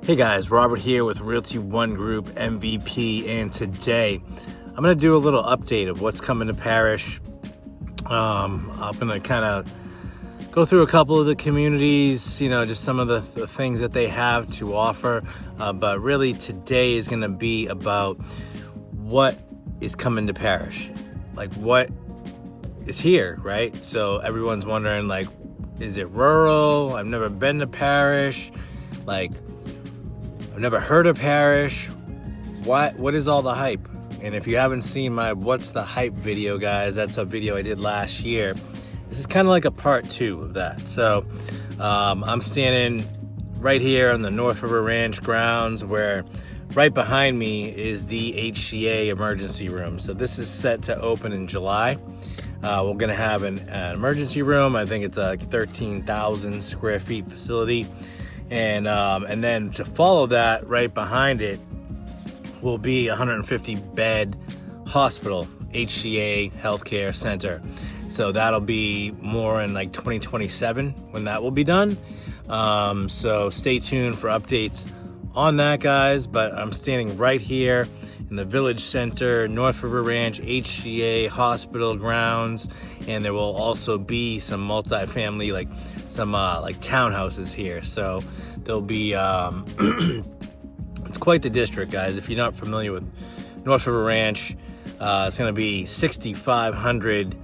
Hey guys, Robert here with Realty One Group MVP, and today I'm going to do a little update of what's coming to Parrish. I'm going to kind of go through a couple of the communities, just some of the things that they have to offer, but really today is going to be about what is coming to Parrish, like what is here, right? So everyone's wondering, like, is it rural? I've never been to Parrish. Like, I've never heard of Parrish. What is all the hype? And if you haven't seen my What's the Hype video, guys, that's a video I did last year. This is kind of like a part 2 of that. So I'm standing right here on the North River Ranch grounds, where right behind me is the HCA emergency room. So this is set to open in July. We're gonna have an emergency room. I think it's a 13,000 square feet facility. And then to follow that, right behind it will be a 150 bed hospital, HCA healthcare center. So that'll be more in like 2027 when that will be done. So stay tuned for updates on that, guys. But I'm standing right here in the Village Center, North River Ranch, HCA hospital grounds, and there will also be some multifamily, like some like townhouses here. So there'll be it's quite the district, guys. If you're not familiar with North River Ranch, it's going to be 6,500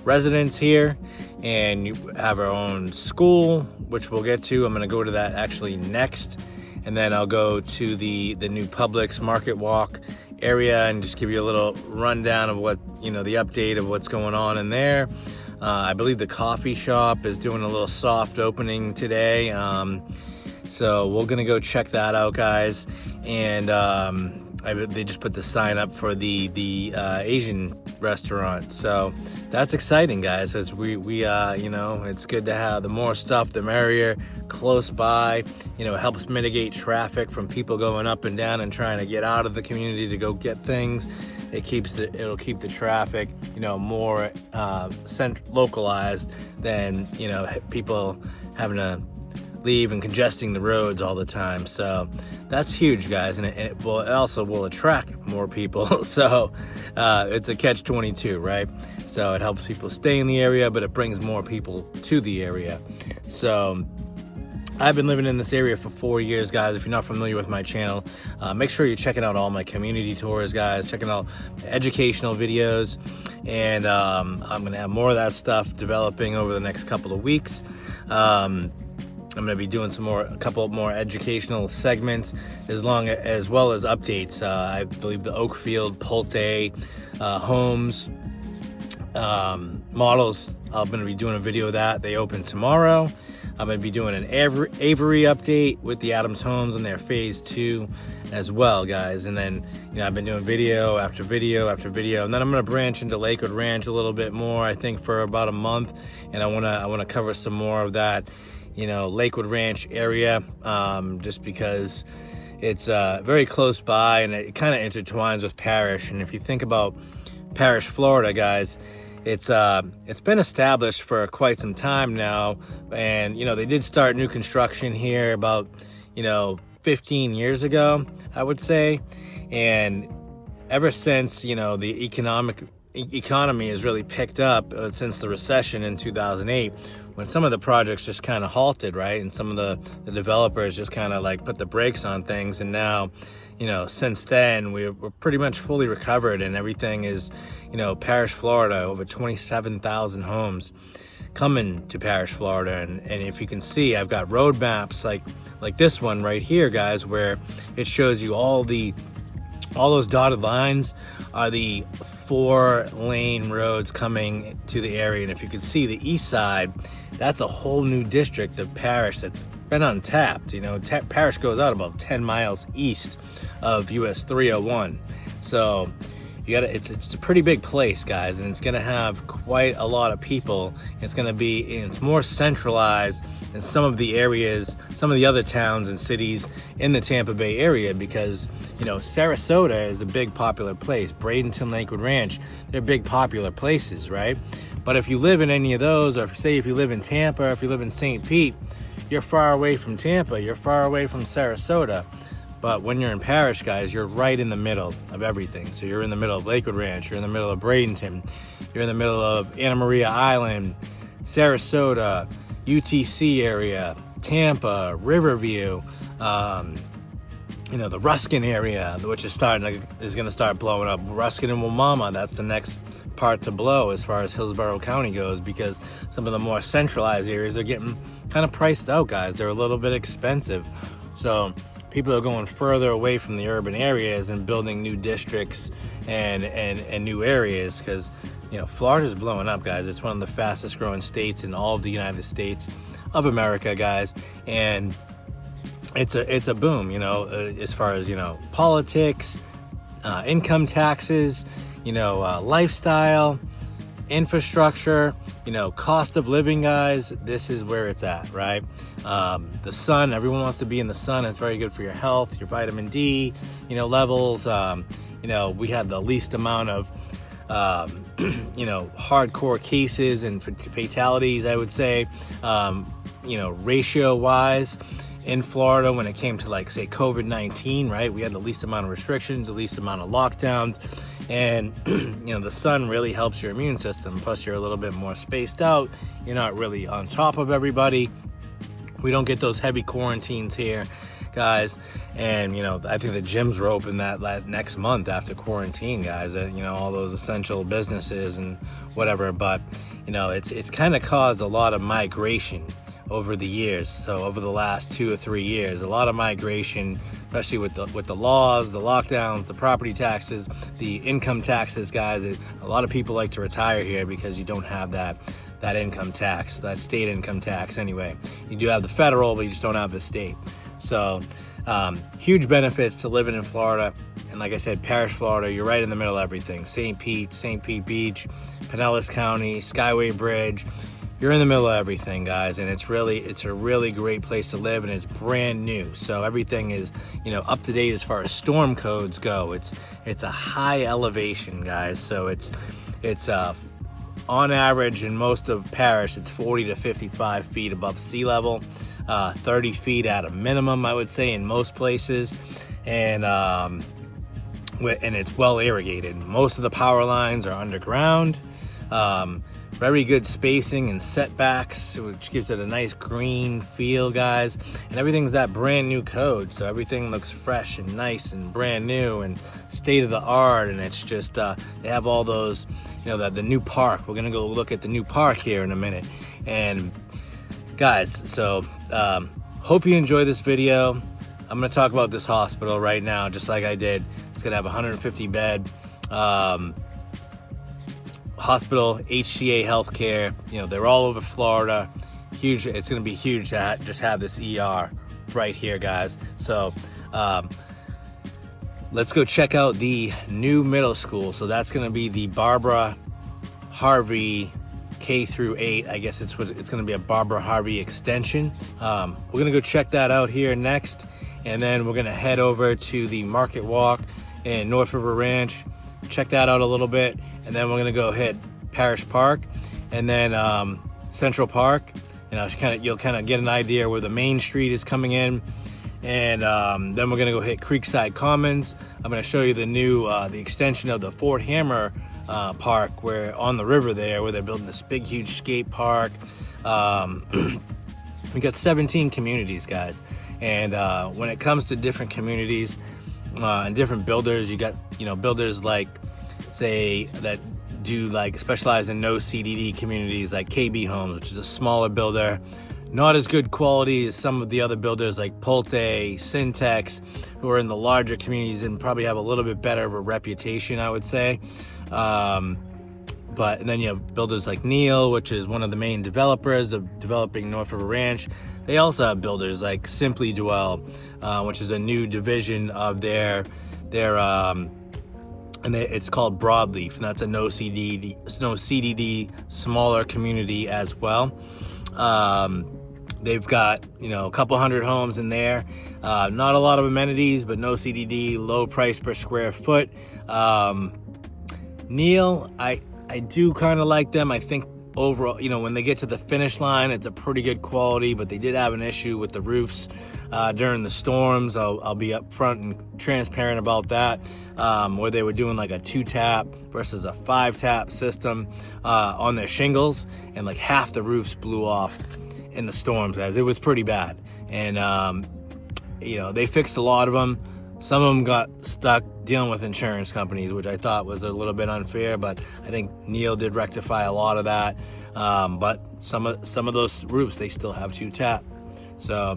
residents here, and you have our own school, which we'll get to. I'm going to go to that actually next. And then I'll go to the new Publix Market Walk area and just give you a little rundown of what, the update of what's going on in there. I believe the coffee shop is doing a little soft opening today. So we're going to go check that out, guys. And they just put the sign up for the Asian restaurant. So that's exciting, guys, as we it's good to have the more stuff, the merrier, close by. It helps mitigate traffic from people going up and down and trying to get out of the community to go get things. It'll keep the traffic, more localized than, people having to leave and congesting the roads all the time. So that's huge, guys, and it also will attract more people. So it's a catch-22, right? So it helps people stay in the area, but it brings more people to the area. So I've been living in this area for 4 years, guys. If you're not familiar with my channel, make sure you're checking out all my community tours, guys, checking out educational videos, and I'm gonna have more of that stuff developing over the next couple of weeks. I'm going to be doing a couple more educational segments, as well as updates. I believe the Oakfield Pulte homes models, I'm going to be doing a video of that. They open tomorrow. I'm going to be doing an Avery update with the Adams Homes in their phase 2 as well, guys. And then, I've been doing video after video after video. And then I'm going to branch into Lakewood Ranch a little bit more, I think, for about a month. And I want to cover some more of that, Lakewood Ranch area, just because it's very close by, and it kind of intertwines with Parrish. And if you think about Parrish, Florida, guys, it's been established for quite some time now, and they did start new construction here about 15 years ago, I would say, and ever since the economy has really picked up since the recession in 2008, when some of the projects just kind of halted, right? And some of the developers just kind of like put the brakes on things. And now, since then, we're pretty much fully recovered, and everything is, Parrish, Florida, over 27,000 homes coming to Parrish, Florida. And if you can see, I've got road maps like this one right here, guys, where it shows you all those dotted lines are the 4-lane roads coming to the area. And if you can see the east side, that's a whole new district of Parrish that's been untapped. Parrish goes out about 10 miles east of US 301. So it's a pretty big place, guys, and it's gonna have quite a lot of people. It's more centralized than some of the areas, some of the other towns and cities in the Tampa Bay area, because Sarasota is a big popular place. Bradenton, Lakewood Ranch, they're big popular places, right? But if you live in any of those, or if you live in Tampa, or if you live in St. Pete, you're far away from Tampa, you're far away from Sarasota. But when you're in Parrish, guys, you're right in the middle of everything. So you're in the middle of Lakewood Ranch, you're in the middle of Bradenton, you're in the middle of Anna Maria Island, Sarasota, UTC area, Tampa, Riverview, the Ruskin area, which is going to start blowing up. Ruskin and Wamama, that's the next part to blow as far as Hillsborough County goes, because some of the more centralized areas are getting kind of priced out, guys. They're a little bit expensive. So people are going further away from the urban areas and building new districts and new areas, because Florida's blowing up, guys. It's one of the fastest growing states in all of the United States of America, guys. And it's a boom, as far as politics, income taxes, lifestyle, infrastructure, cost of living, guys. This is where it's at, right? The sun, everyone wants to be in the sun. It's very good for your health, your vitamin D, levels. We had the least amount of hardcore cases and fatalities, I would say, ratio wise in Florida when it came to, like, say, COVID-19, right? We had the least amount of restrictions, the least amount of lockdowns, and the sun really helps your immune system. Plus, you're a little bit more spaced out. You're not really on top of everybody. We don't get those heavy quarantines here, guys. And I think the gyms were open that next month after quarantine, guys. All those essential businesses and whatever. But it's kind of caused a lot of migration over the years. So over the last 2 or 3 years, a lot of migration, especially with the laws, the lockdowns, the property taxes, the income taxes, guys. A lot of people like to retire here because you don't have that income tax, that state income tax anyway. You do have the federal, but you just don't have the state. So huge benefits to living in Florida. And like I said, Parrish, Florida, you're right in the middle of everything. St. Pete Beach, Pinellas County, Skyway Bridge. You're in the middle of everything, guys, and it's a really great place to live, and it's brand new. So everything is, up to date as far as storm codes go. It's a high elevation, guys. So it's on average in most of Parrish, it's 40 to 55 feet above sea level, 30 feet at a minimum, I would say, in most places, and it's well irrigated. Most of the power lines are underground. Very good spacing and setbacks, which gives it a nice green feel, guys. And everything's that brand new code, so everything looks fresh and nice and brand new and state of the art. And it's just they have all those, the new park. We're gonna go look at the new park here in a minute. And guys, so hope you enjoy this video. I'm gonna talk about this hospital right now, just like I did. It's gonna have 150 bed. Hospital, HCA Healthcare, they're all over Florida. Huge. It's going to be huge to just have this ER right here, guys. So let's go check out the new middle school. So that's going to be the Barbara Harvey K-8. I guess it's going to be a Barbara Harvey extension. We're going to go check that out here next. And then we're going to head over to the Market Walk in North River Ranch. Check that out a little bit, and then we're gonna go hit Parrish Park, and then Central Park. You'll kind of get an idea where the main street is coming in, and then we're gonna go hit Creekside Commons. I'm gonna show you the new the extension of the Fort Hammer Park, where on the river there, where they're building this big, huge skate park. We got 17 communities, guys, and when it comes to different communities. And different builders, you got builders like, say, that do like specialize in no CDD communities like KB Homes, which is a smaller builder, not as good quality as some of the other builders like Pulte, Syntex, who are in the larger communities and probably have a little bit better of a reputation, I would say. And then you have builders like Neil, which is one of the main developers of developing North River Ranch. They also have builders like Simply Dwell, which is a new division of their it's called Broadleaf, and that's a no CDD smaller community as well. They've got a couple hundred homes in there, not a lot of amenities, but no CDD, low price per square foot. Neil, I do kind of like them. I think overall, when they get to the finish line, it's a pretty good quality, but they did have an issue with the roofs during the storms. I'll be upfront and transparent about that, where they were doing like a 2-tap versus a 5-tap system on their shingles, and like half the roofs blew off in the storms, guys. It was pretty bad. And they fixed a lot of them. Some of them got stuck dealing with insurance companies, which I thought was a little bit unfair, but I think Neil did rectify a lot of that. But some of those roofs, they still have 2-tap. So,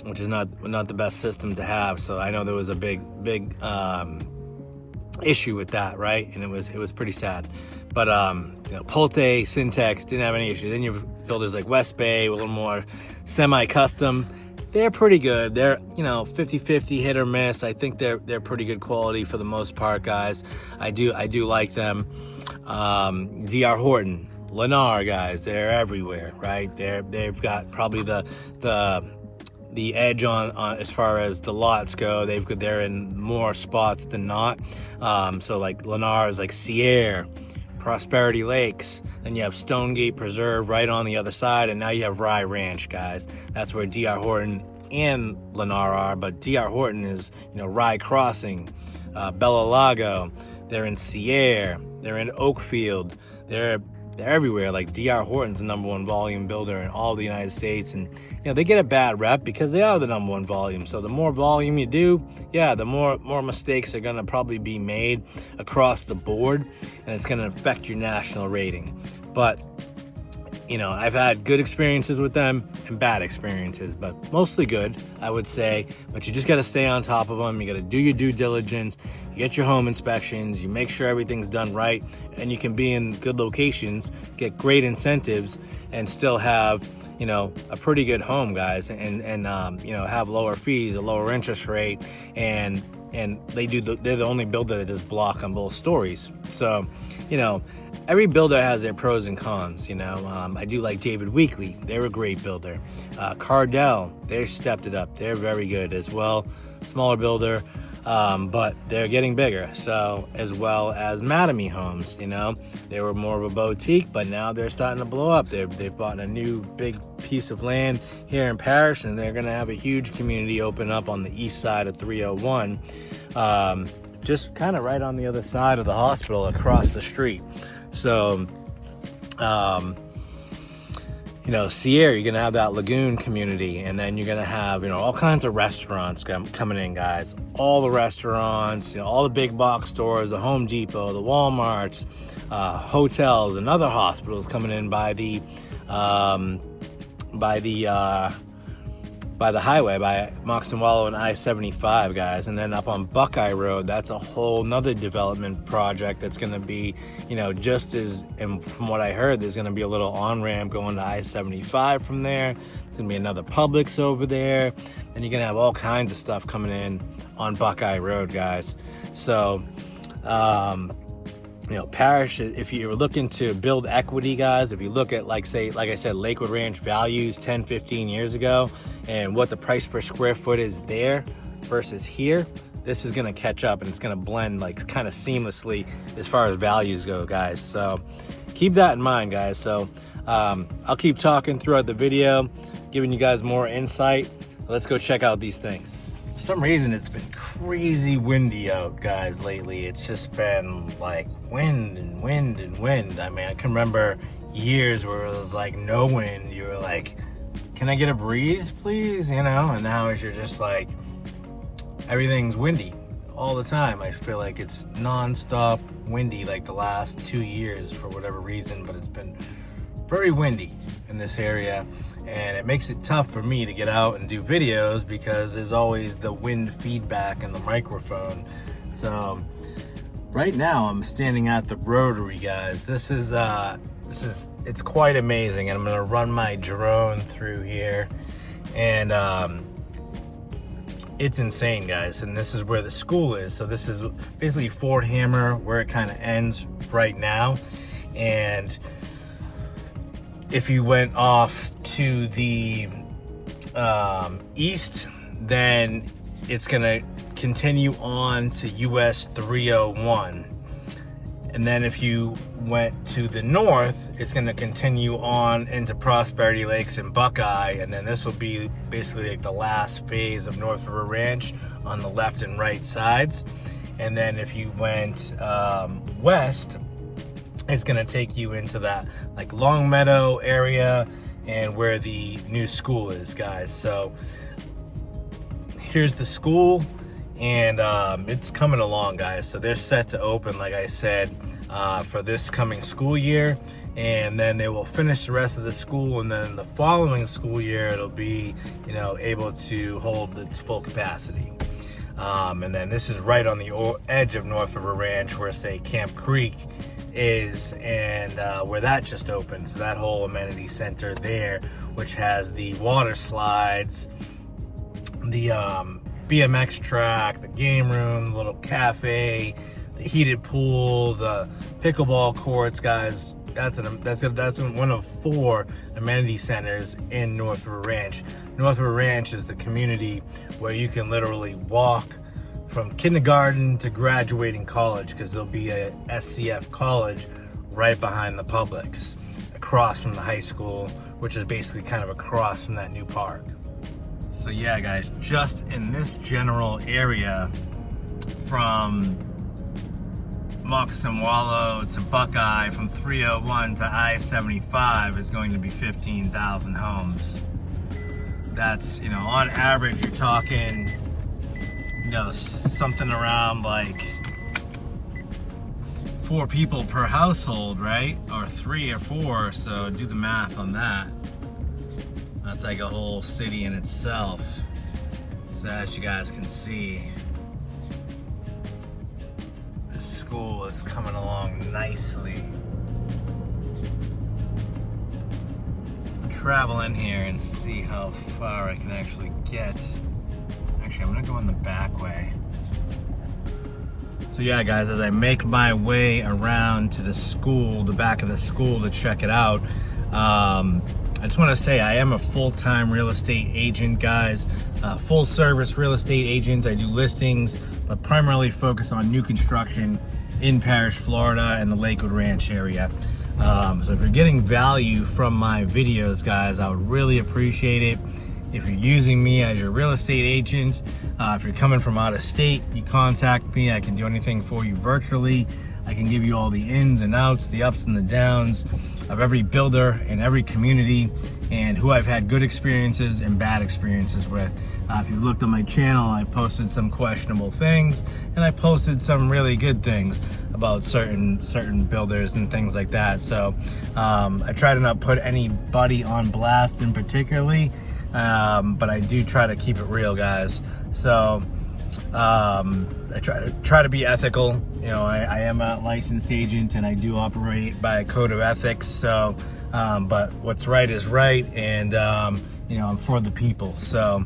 which is not the best system to have. So I know there was a big issue with that, right? And it was pretty sad. But Pulte, Syntex didn't have any issue. Then you have builders like West Bay, a little more semi-custom. They're pretty good. They're 50-50, hit or miss. I think they're pretty good quality for the most part, guys. I do like them. DR Horton, Lennar, guys, they're everywhere, right? They've got probably the edge on as far as the lots go. They're in more spots than not. So like Lennar is like Seaire, Prosperity Lakes, then you have Stonegate Preserve right on the other side, and now you have Rye Ranch, guys. That's where DR Horton and Lennar are, but DR Horton is, Rye Crossing, Bella Lago, they're in Seaire, they're in Oakfield, they're everywhere. Like DR Horton's the #1 volume builder in all the United States, and they get a bad rep because they are the #1 volume. So the more volume you do, the more mistakes are gonna probably be made across the board, and it's gonna affect your national rating. But I've had good experiences with them and bad experiences, but mostly good, I would say. But you just got to stay on top of them. You got to do your due diligence. You get your home inspections. You make sure everything's done right, and you can be in good locations, get great incentives, and still have a pretty good home, guys, and have lower fees, a lower interest rate, and they're the only builder that does block on both stories. So every builder has their pros and cons. I do like David Weekley. They're a great builder. Cardell, they stepped it up. They're very good as well. Smaller builder, but they're getting bigger. So, as well as Manatee Homes, they were more of a boutique, but now they're starting to blow up. They've bought a new big piece of land here in Parrish, and they're going to have a huge community open up on the east side of 301, just kind of right on the other side of the hospital across the street. So, Seaire, you're going to have that lagoon community, and then you're going to have, all kinds of restaurants coming in, guys. All the restaurants, all the big box stores, the Home Depot, the Walmarts, hotels, and other hospitals coming in by the highway, by Moxon Wallow and I-75, guys. And then up on Buckeye Road, that's a whole nother development project that's going to be, just as, and from what I heard, there's going to be a little on-ramp going to I-75 from there. There's going to be another Publix over there. And you're going to have all kinds of stuff coming in on Buckeye Road, guys. So, Parrish, if you're looking to build equity, guys, if you look at, like I said, Lakewood Ranch values 10, 15 years ago, and what the price per square foot is there versus here, this is going to catch up, and it's going to blend kind of seamlessly as far as values go, guys. So keep that in mind, guys. So I'll keep talking throughout the video, giving you guys more insight. Let's go check out these things. For some reason, it's been crazy windy out, guys, lately. It's just been like wind and wind and wind. I mean, I can remember years where it was like no wind. You were like, can I get a breeze, please? And now you're just like, everything's windy all the time. I feel like it's non-stop windy like the last 2 years for whatever reason, but it's been very windy in this area, and it makes it tough for me to get out and do videos because there's always the wind feedback in the microphone. So right now I'm standing at the Rotary, guys. This is it's quite amazing, and I'm gonna run my drone through here, and it's insane, guys. And this is where the school is. So this is basically Fort Hammer, where it kind of ends right now. And if you went off to the east, then it's gonna continue on to US 301. And then if you went to the north, it's going to continue on into Prosperity Lakes and Buckeye. And then this will be basically like the last phase of North River Ranch on the left and right sides. And then if you went west, it's going to take you into that like Long Meadow area and where the new school is, guys. So here's the school. And it's coming along, guys. So they're set to open, like I said, for this coming school year. And then they will finish the rest of the school. And then the following school year, it'll be, you know, able to hold its full capacity. And then this is right on the edge of North River Ranch where, say, Camp Creek is, and where that just opened. So that whole amenity center there, which has the water slides, the BMX track, the game room, the little cafe, the heated pool, the pickleball courts, guys. That's one of 4 amenity centers in North River Ranch. North River Ranch is the community where you can literally walk from kindergarten to graduating college, because there'll be a SCF college right behind the Publix, across from the high school, which is basically kind of across from that new park. So yeah, guys, just in this general area from Moccasin Wallow to Buckeye, from 301 to I-75 is going to be 15,000 homes. That's, you know, on average, you're talking, you know, something around like 4 people per household, right? Or 3 or 4, so do the math on that. That's like a whole city in itself. So as you guys can see, this school is coming along nicely. Travel in here and see how far I can actually get. Actually, I'm gonna go in the back way. So yeah, guys, as I make my way around to the school, the back of the school to check it out, I just want to say I am a full-time real estate agent, guys. Full-service real estate agent. I do listings, but primarily focus on new construction in Parrish, Florida, and the Lakewood Ranch area. So if you're getting value from my videos, guys, I would really appreciate it if you're using me as your real estate agent. If you're coming from out of state, you contact me. I can do anything for you virtually. I can give you all the ins and outs, the ups and the downs of every builder in every community, and who I've had good experiences and bad experiences with. If you've looked on my channel, I posted some questionable things, and I posted some really good things about certain builders and things like that. So I try to not put anybody on blast in particularly, but I do try to keep it real, guys. So I try to be ethical. You know, I am a licensed agent, and I do operate by a code of ethics. So, but what's right is right, and you know, I'm for the people. So,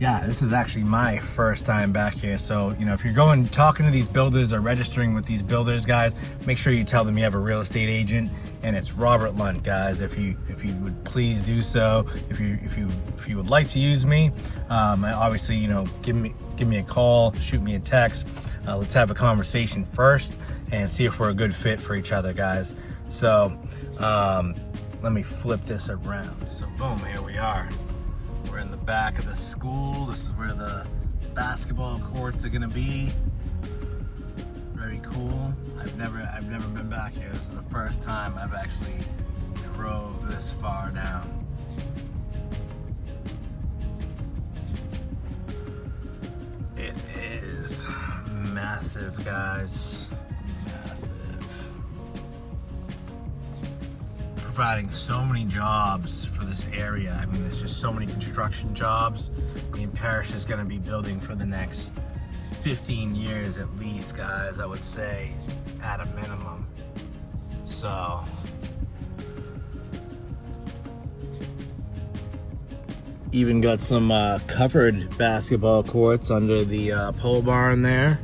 yeah, this is actually my first time back here. So, you know, if you're talking to these builders or registering with these builders, guys, make sure you tell them you have a real estate agent, and it's Robert Lunt, guys. If you would please do so. If you would like to use me, obviously, you know, give me a call, shoot me a text. Let's have a conversation first and see if we're a good fit for each other, guys. So, let me flip this around. So, boom, here we are. We're in the back of the school. This is where the basketball courts are gonna be. Very cool. I've never been back here. This is the first time I've actually drove this far down. It is massive, guys. Massive. Providing so many jobs for this area. I mean, there's just so many construction jobs. I mean, Parrish is going to be building for the next 15 years at least, guys, I would say, at a minimum. So, even got some covered basketball courts under the pole barn there.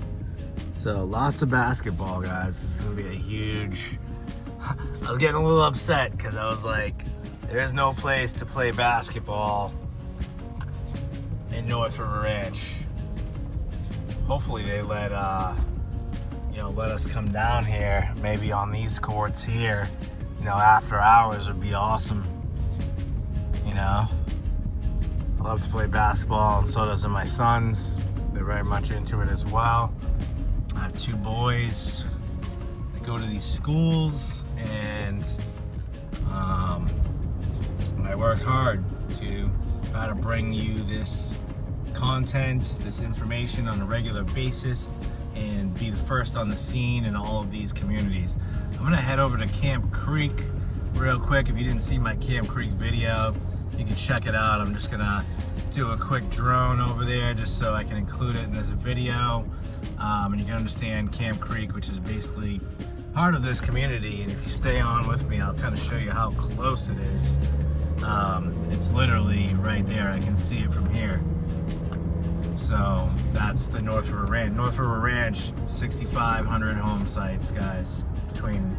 So, lots of basketball, guys. This is going to be a huge... I was getting a little upset because I was like, there is no place to play basketball in North River Ranch. Hopefully they let let us come down here, maybe on these courts here, after hours would be awesome. I love to play basketball, and so does my sons. They're very much into it as well. I have 2 boys that go to these schools, and I work hard to try to bring you this content, this information on a regular basis, and be the first on the scene in all of these communities. I'm gonna head over to Camp Creek real quick. If you didn't see my Camp Creek video, you can check it out. I'm just gonna do a quick drone over there just so I can include it in this video, and you can understand Camp Creek, which is basically part of this community. And if you stay on with me, I'll kind of show you how close it is. It's literally right there. I can see it from here. So that's the North River Ranch. North River Ranch, 6,500 home sites, guys, between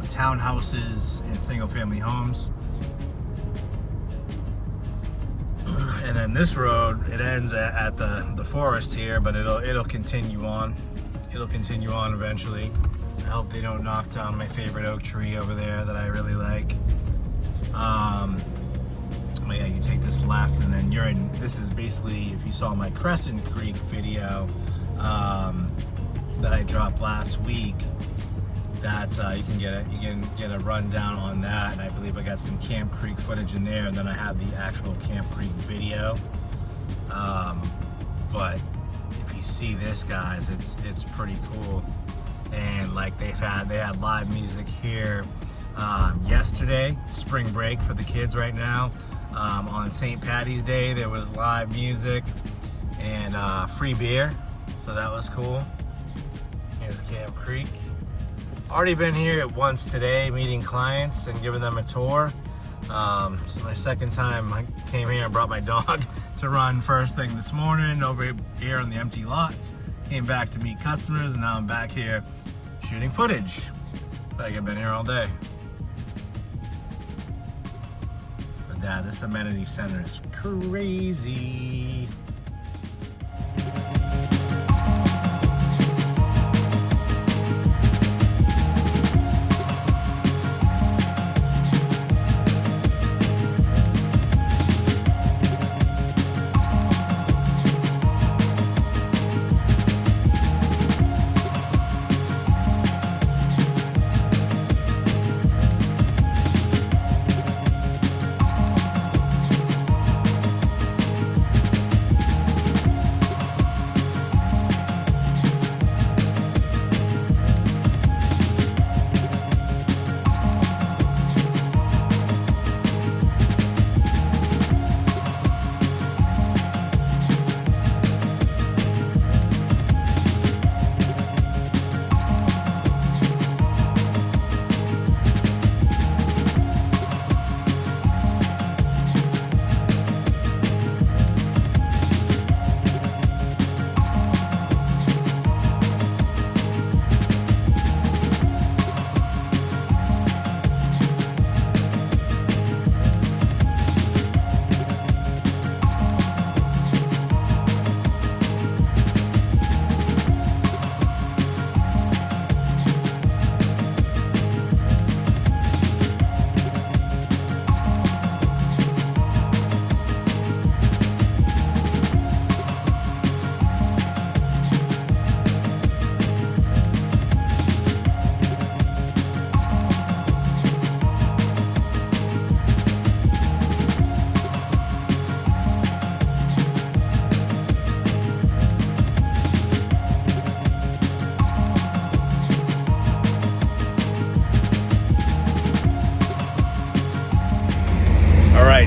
townhouses and single-family homes. And then this road, it ends at the forest here, but it'll continue on. It'll continue on eventually. I hope they don't knock down my favorite oak tree over there that I really like. But yeah, you take this left, and then you're in. This is basically, if you saw my Crescent Creek video that I dropped last week, that you can get a rundown on that. And I believe I got some Camp Creek footage in there, and then I have the actual Camp Creek video. But if you see this, guys, it's pretty cool. And like they had live music here yesterday. Spring break for the kids right now. On St. Patty's Day, there was live music and free beer, so that was cool. Here's Camp Creek. Already been here once today, meeting clients and giving them a tour. It's my second time. I came here and brought my dog to run first thing this morning over here on the empty lots. Came back to meet customers, and now I'm back here shooting footage. Like I've been here all day. But yeah, this amenity center is crazy.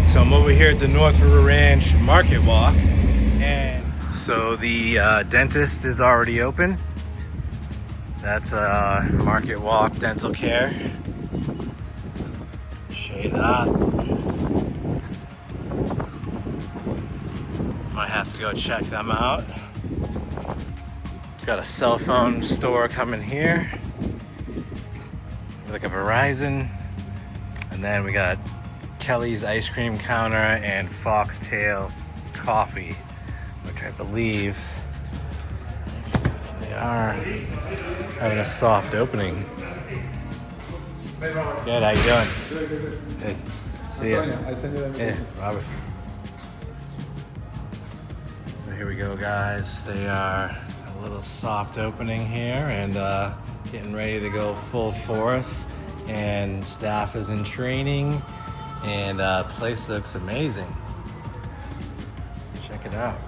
So I'm over here at the North River Ranch Market Walk, and so the dentist is already open. That's Market Walk Dental Care. Show you that. Might have to go check them out. Got a cell phone store coming here, like a Verizon, and then we got Kelly's ice cream counter and Foxtail coffee, which I believe they are having a soft opening. Good, how you doing? Good. See ya. I send you that. Yeah, Robert. So here we go, guys. They are a little soft opening here and getting ready to go full force. And staff is in training, and place looks amazing. Check it out.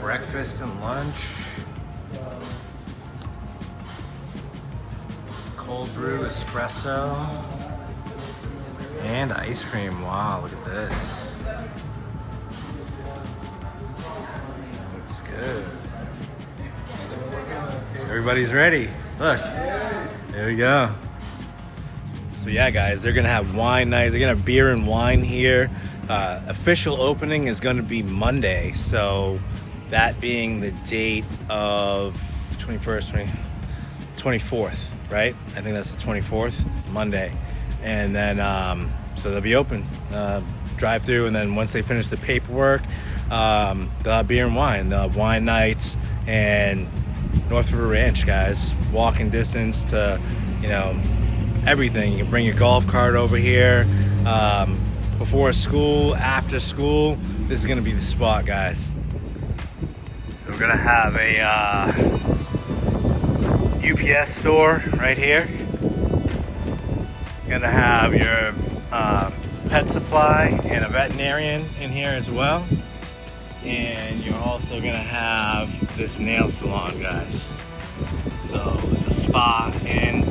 Breakfast and lunch. Cold brew espresso. And ice cream. Wow, look at this. Looks good. Everybody's ready. Look. There we go. So yeah, guys, they're gonna have wine night. They're gonna have beer and wine here. Official opening is gonna be Monday. So that being the date of 24th, right? I think that's the 24th, Monday. And then, so they'll be open, drive through, and then once they finish the paperwork, they'll have beer and wine. They'll have wine nights and North River Ranch, guys. Walking distance to, you know, everything. You can bring your golf cart over here. Before school, after school, this is gonna be the spot, guys. So we're gonna have a UPS store right here. You're gonna have your pet supply and a veterinarian in here as well. And you're also gonna have this nail salon, guys. So it's a spa and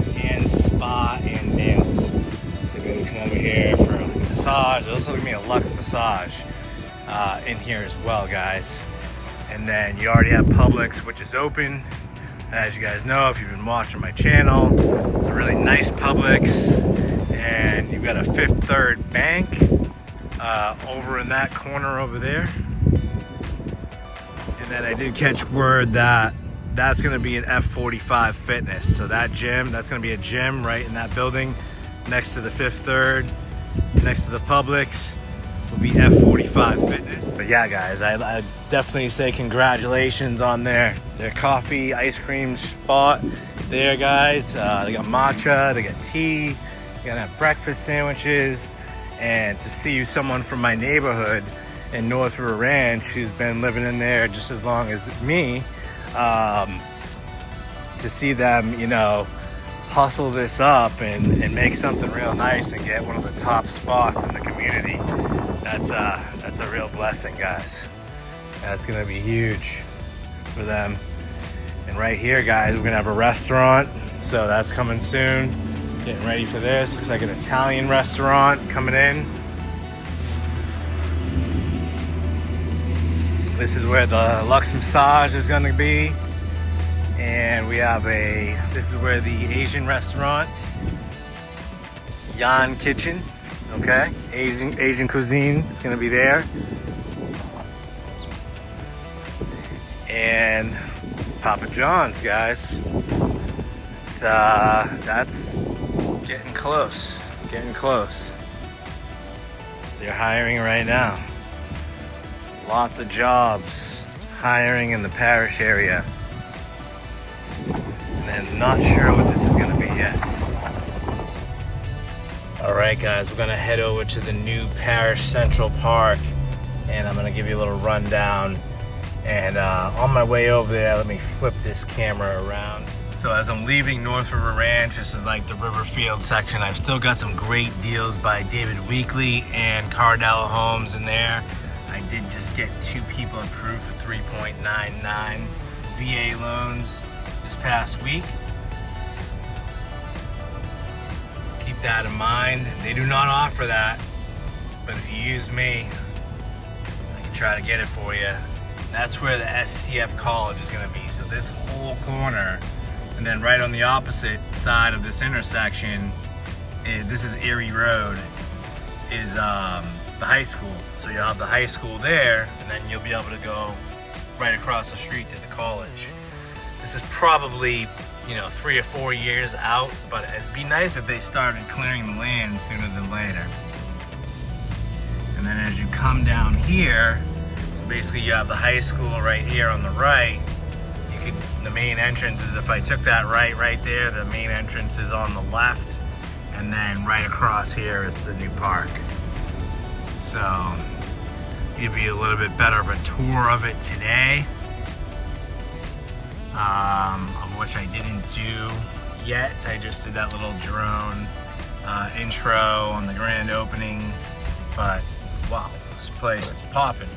nails. So you can come over here for a massage. There's also gonna be a Luxe massage in here as well, guys. And then you already have Publix, which is open. As you guys know, if you've been watching my channel, it's a really nice Publix. And you've got a Fifth Third Bank over in that corner over there. And then I did catch word that that's gonna be an F45 Fitness. So that gym, that's gonna be a gym right in that building next to the Fifth Third, next to the Publix. Will be F45 Fitness. But yeah, guys, I definitely say congratulations on their coffee ice cream spot there, guys. They got matcha, they got tea, you're gonna have breakfast sandwiches, and to see someone from my neighborhood in North River Ranch who's been living in there just as long as me, to see them, you know, hustle this up and make something real nice and get one of the top spots in the community. That's a real blessing, guys. That's gonna be huge for them. And right here, guys, we're gonna have a restaurant. So that's coming soon. Getting ready for this. Looks like an Italian restaurant coming in. This is where the Luxe massage is gonna be. And we have this is where the Asian restaurant, Yan Kitchen, okay? Asian cuisine is gonna be there. And Papa John's, guys. That's getting close, They're hiring right now. Lots of jobs hiring in the Parrish area. And not sure what this is gonna be yet. All right, guys, we're gonna head over to the new Parrish Central Park, and I'm gonna give you a little rundown. And on my way over there, let me flip this camera around. So as I'm leaving North River Ranch, this is like the Riverfield section. I've still got some great deals by David Weekley and Cardell Homes in there. I did just get 2 people approved for 3.99 VA loans this past week. So keep that in mind. They do not offer that, but if you use me, I can try to get it for you. That's where the SCF College is gonna be. So this whole corner, and then right on the opposite side of this intersection, this is Erie Road, is the high school. So you'll have the high school there, and then you'll be able to go right across the street to the college. This is probably, 3 or 4 years out, but it'd be nice if they started clearing the land sooner than later. And then as you come down here, so basically you have the high school right here on the right. The main entrance is, if I took that right there, the main entrance is on the left, and then right across here is the new park. So, give you a little bit better of a tour of it today, of which I didn't do yet. I just did that little drone intro on the grand opening, but wow, this place is popping.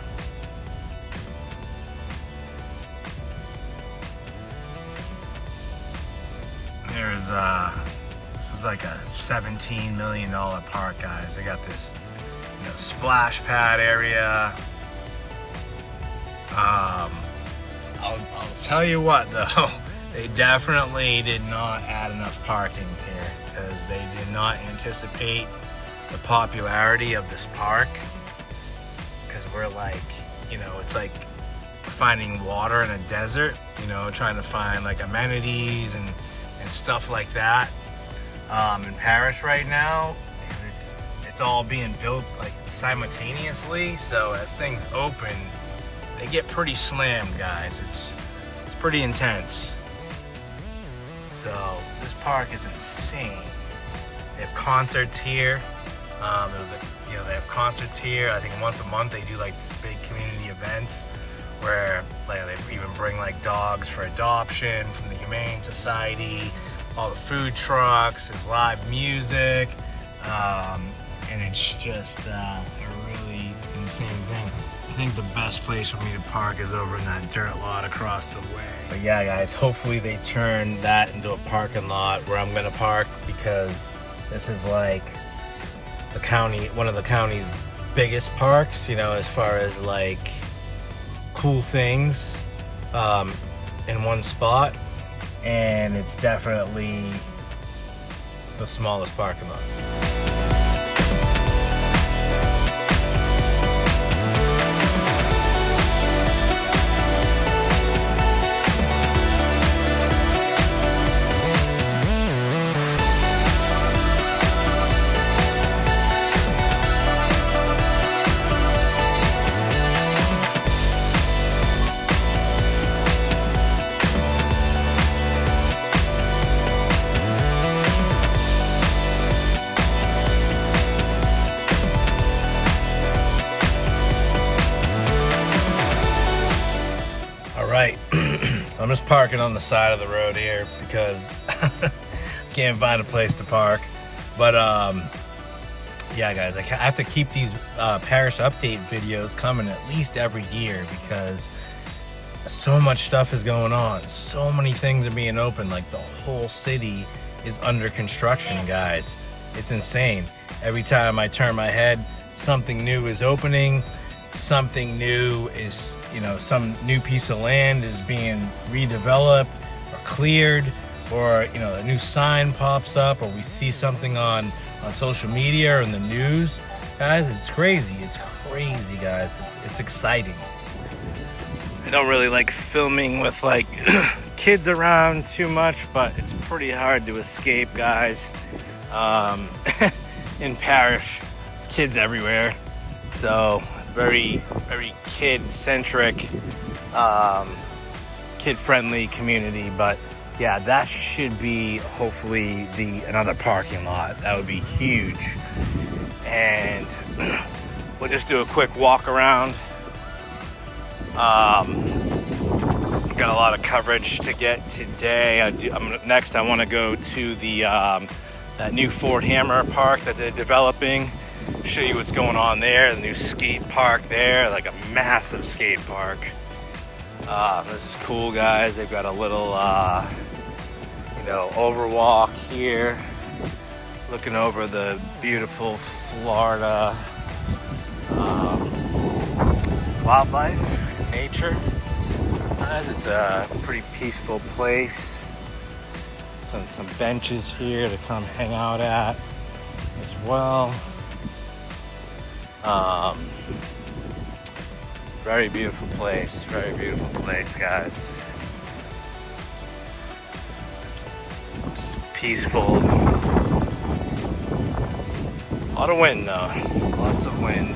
There's this is like a $17 million park, guys. They got this, you know, splash pad area. I'll tell you what though, they definitely did not add enough parking here because they did not anticipate the popularity of this park. Because we're like, you know, it's like finding water in a desert, you know, trying to find like amenities and stuff like that in Parrish right now, because it's all being built like simultaneously. So as things open, they get pretty slammed, guys. It's pretty intense. So this park is insane. They have concerts here. They have concerts here. I think once a month they do like these big community events where like they even bring like dogs for adoption from the Humane Society, all the food trucks, there's live music, and it's just a really insane thing. I think the best place for me to park is over in that dirt lot across the way. But yeah, guys, hopefully they turn that into a parking lot where I'm gonna park, because this is like the county, one of the county's biggest parks, you know, as far as like cool things in one spot, and it's definitely the smallest parking lot. Right, I'm just parking on the side of the road here because I can't find a place to park. But yeah, guys, I have to keep these Parrish update videos coming at least every year, because so much stuff is going on. So many things are being opened. Like the whole city is under construction, guys. It's insane. Every time I turn my head, something new is opening. Something new is, you know, some new piece of land is being redeveloped or cleared, or, you know, a new sign pops up, or we see something on social media or in the news. Guys, it's crazy. It's crazy, guys. It's exciting. I don't really like filming with like kids around too much, but it's pretty hard to escape, guys. In Parrish, there's kids everywhere. So very kid-centric, kid-friendly community. But yeah, that should be hopefully another parking lot. That would be huge. And we'll just do a quick walk around. Got a lot of coverage to get today. Next I want to go to the that new Fort Hammer park that they're developing. Show you what's going on there. The new skate park there, like a massive skate park. This is cool, guys. They've got a little overwalk here, looking over the beautiful Florida wildlife, nature. Guys, it's a pretty peaceful place. Some benches here to come hang out at as well. Very beautiful place, guys. Just peaceful. A lot of wind though, lots of wind.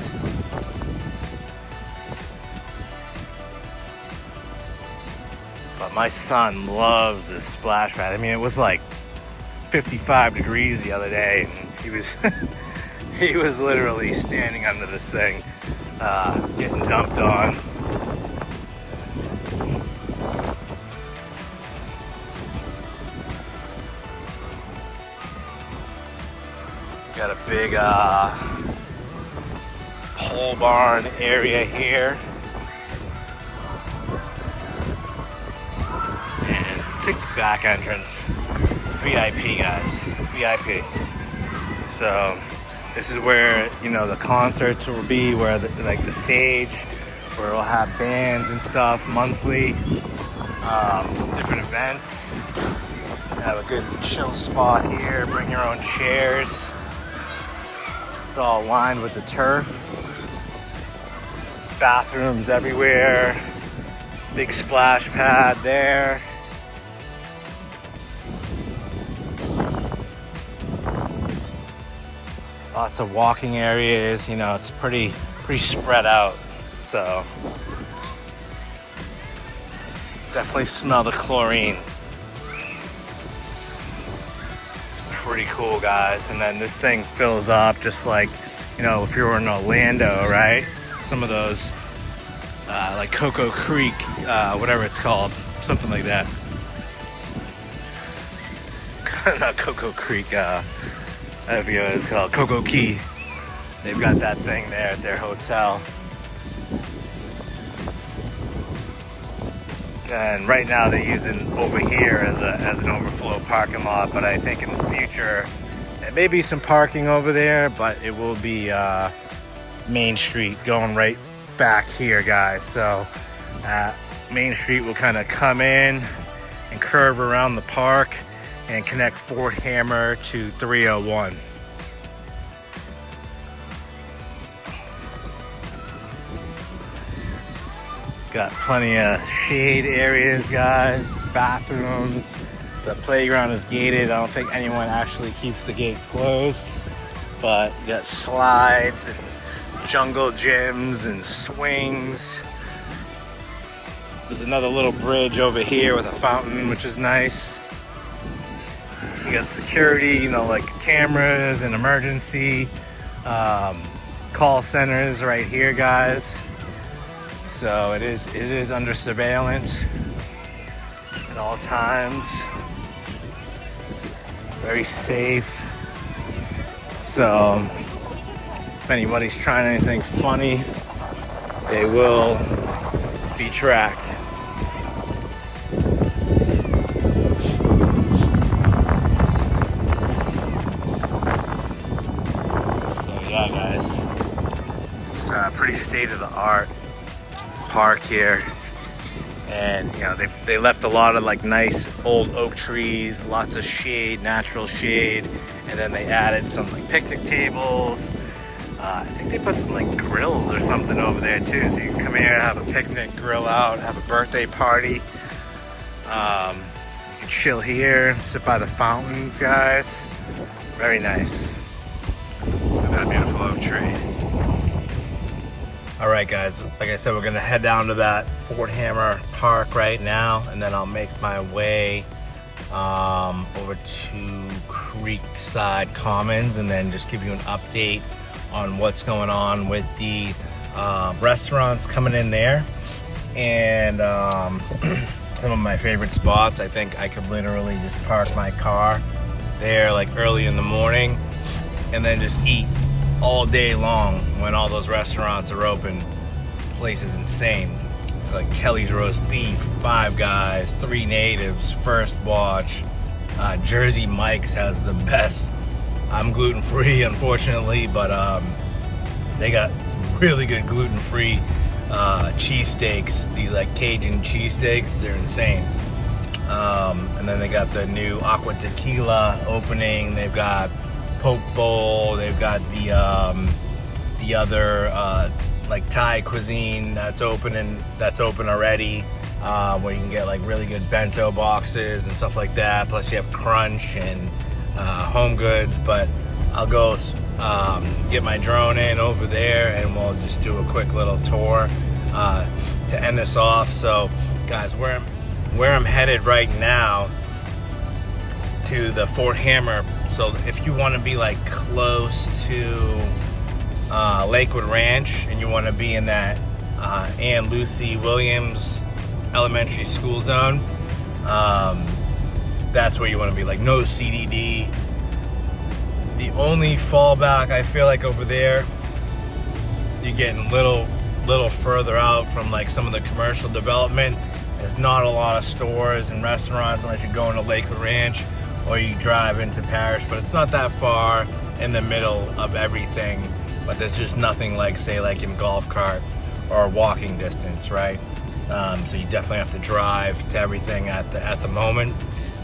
But my son loves this splash pad. I mean, it was like 55 degrees the other day, and he was he was literally standing under this thing, getting dumped on. Got a big pole barn area here. And take the back entrance. It's VIP, guys. VIP. So this is where, you know, the concerts will be, where like the stage, where we'll have bands and stuff monthly, different events. Have a good chill spot here. Bring your own chairs. It's all lined with the turf. Bathrooms everywhere. Big splash pad there. Lots of walking areas. You know, it's pretty spread out. So definitely smell the chlorine. Pretty cool, guys. And then this thing fills up just like, you know, if you were in Orlando, right? Some of those like Cocoa Creek, whatever it's called, something like that. Not Cocoa Creek, I forget what it's called, Cocoa Key. They've got that thing there at their hotel. And right now they're using over here as an overflow parking lot, but I think in the future there may be some parking over there, but it will be Main Street going right back here, guys. So Main Street will kind of come in and curve around the park and connect Fort Hammer to 301. Got plenty of shade areas, guys, bathrooms. The playground is gated. I don't think anyone actually keeps the gate closed, but you got slides and jungle gyms and swings. There's another little bridge over here with a fountain, which is nice. You got security, you know, like cameras and emergency call centers right here, guys. So it is under surveillance at all times. Very safe. So if anybody's trying anything funny, they will be tracked. So yeah, guys, it's pretty state of the art park here. And you know, they left a lot of like nice old oak trees, lots of shade, natural shade, and then they added some like picnic tables. I think they put some like grills or something over there too, so you can come here, have a picnic, grill out, have a birthday party. You can chill here, sit by the fountains, guys. Very nice. Look at that beautiful oak tree. All right, guys, like I said, we're gonna head down to that Fort Hammer Park right now, and then I'll make my way over to Creekside Commons, and then just give you an update on what's going on with the restaurants coming in there. And some of my favorite spots, I think I could literally just park my car there like early in the morning and then just eat all day long when all those restaurants are open. Place is insane. It's like Kelly's Roast Beef, Five Guys, Three Natives, First Watch, Jersey Mike's has the best. I'm gluten-free, unfortunately, but they got some really good gluten-free cheesesteaks. These like Cajun cheesesteaks, they're insane. And then they got the new Aqua Tequila opening. They've got Poke Bowl. They've got the other like Thai cuisine that's open already, where you can get like really good bento boxes and stuff like that. Plus you have Crunch and Home Goods. But I'll go get my drone in over there, and we'll just do a quick little tour to end this off. So guys, where I'm headed right now, to the Fort Hammer. So if you want to be like close to Lakewood Ranch, and you want to be in that Ann Lucy Williams elementary school zone, that's where you want to be, like no CDD. The only fallback I feel like over there, you're getting a little further out from like some of the commercial development. There's not a lot of stores and restaurants unless you're going to Lakewood Ranch or you drive into Parrish, but it's not that far in the middle of everything. But there's just nothing like, say, like in golf cart or walking distance, right? So you definitely have to drive to everything at the moment.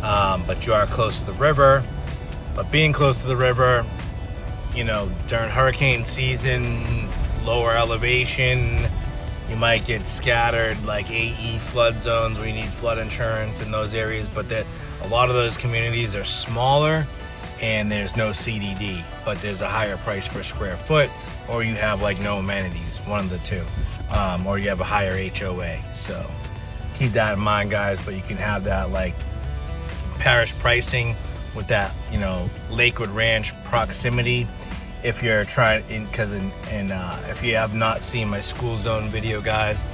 But you are close to the river. But being close to the river, you know, during hurricane season, lower elevation, you might get scattered like AE flood zones where you need flood insurance in those areas. But a lot of those communities are smaller and there's no CDD, but there's a higher price per square foot, or you have like no amenities, one of the two, or you have a higher HOA. So keep that in mind, guys. But you can have that like Parrish pricing with that, you know, Lakewood Ranch proximity. If you're trying, if you have not seen my school zone video, guys,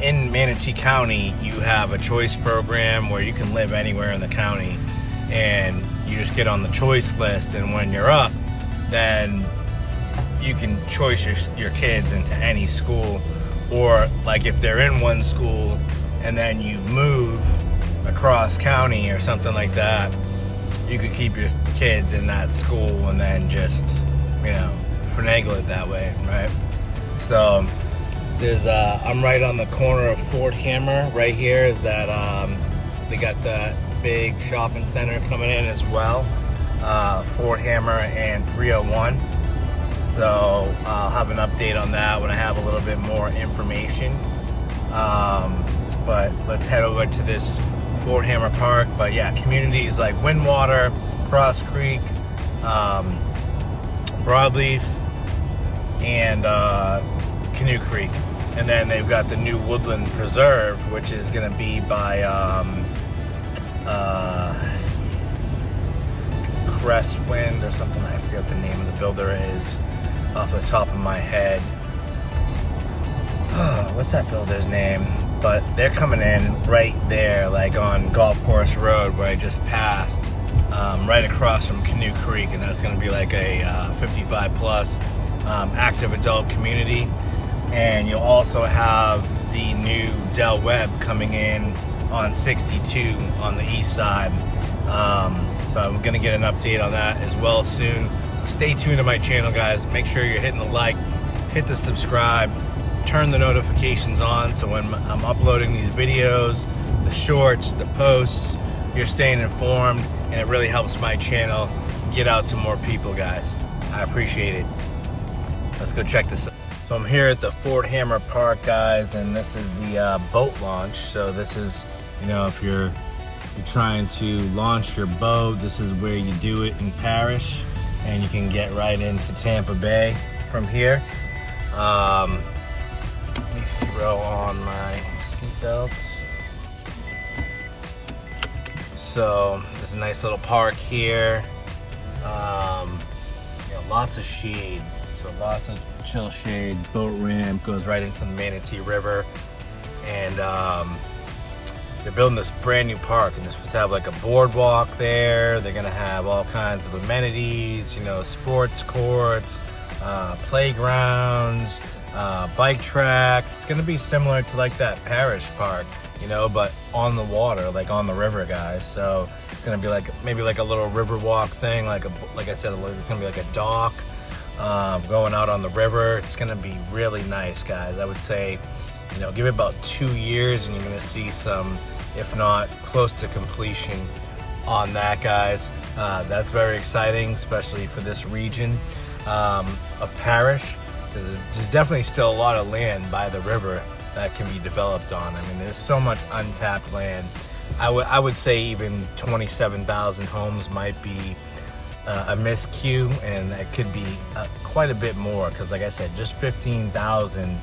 in Manatee County, you have a choice program where you can live anywhere in the county, and you just get on the choice list, and when you're up, then you can choice your kids into any school. Or like if they're in one school and then you move across county or something like that, you could keep your kids in that school and then just, you know, finagle it that way, right? So there's I'm right on the corner of Fort Hammer. Right here is that they got that big shopping center coming in as well, Fort Hammer and 301. So I'll have an update on that when I have a little bit more information. But let's head over to this Fort Hammer Park. But yeah, communities like Windwater, Cross Creek, Broadleaf, and Canoe Creek. And then they've got the new Woodland Preserve, which is going to be by Crestwind or something. I forget what the name of the builder is off the top of my head. What's that builder's name? But they're coming in right there, like on Golf Course Road where I just passed, right across from Canoe Creek, and that's going to be like a 55 plus active adult community. And you'll also have the new Del Webb coming in on 62 on the east side. So I'm going to get an update on that as well soon. Stay tuned to my channel, guys. Make sure you're hitting the like, hit the subscribe, turn the notifications on, so when I'm uploading these videos, the shorts, the posts, you're staying informed, and it really helps my channel get out to more people, guys. I appreciate it. Let's go check this out. So I'm here at the Fort Hammer Park, guys, and this is the boat launch. So this is, you know, if you're trying to launch your boat, this is where you do it in Parrish, and you can get right into Tampa Bay from here. Let me throw on my seatbelt. So there's a nice little park here. You know, lots of shade. So lots of chill shade. Boat ramp goes right into the Manatee River, and they're building this brand new park, and they're supposed to have like a boardwalk there. They're gonna have all kinds of amenities, you know, sports courts, playgrounds, bike tracks. It's gonna be similar to like that Parrish park, you know, but on the water, like on the river, guys. So it's gonna be like maybe like a little river walk thing, like I said, it's gonna be like a dock going out on the river. It's gonna be really nice, guys. I would say, you know, give it about 2 years and you're gonna see some, if not close to completion on that, guys. That's very exciting, especially for this region of Parrish. There's definitely still a lot of land by the river that can be developed on. I mean, there's so much untapped land. I would say even 27,000 homes might be a miscue, and it could be quite a bit more, because like I said, just 15,000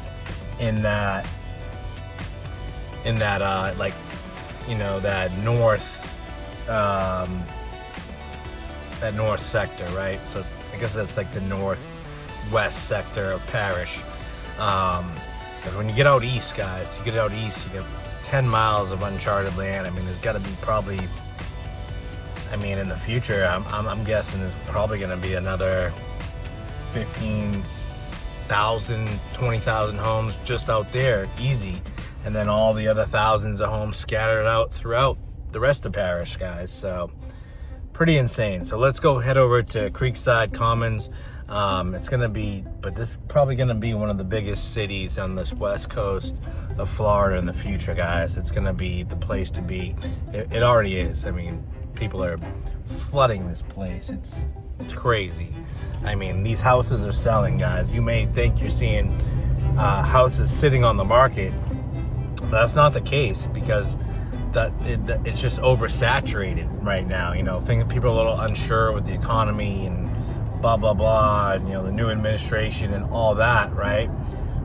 in that like, you know, that north sector, right? So I guess that's like the northwest sector of Parrish. Because when you get out east, guys, you get 10 miles of uncharted land. I mean, there's got to be probably, I mean, in the future, I'm guessing there's probably going to be another 15,000, 20,000 homes just out there, easy. And then all the other thousands of homes scattered out throughout the rest of Parrish, guys. So pretty insane. So let's go head over to Creekside Commons. It's gonna be, but this is probably gonna be one of the biggest cities on this west coast of Florida in the future, guys. It's gonna be the place to be. It already is. I mean, people are flooding this place. It's crazy. I mean, these houses are selling, guys. You may think you're seeing houses sitting on the market. That's not the case, because it's just oversaturated right now. You know, people are a little unsure with the economy and blah blah blah, and you know, the new administration and all that, right?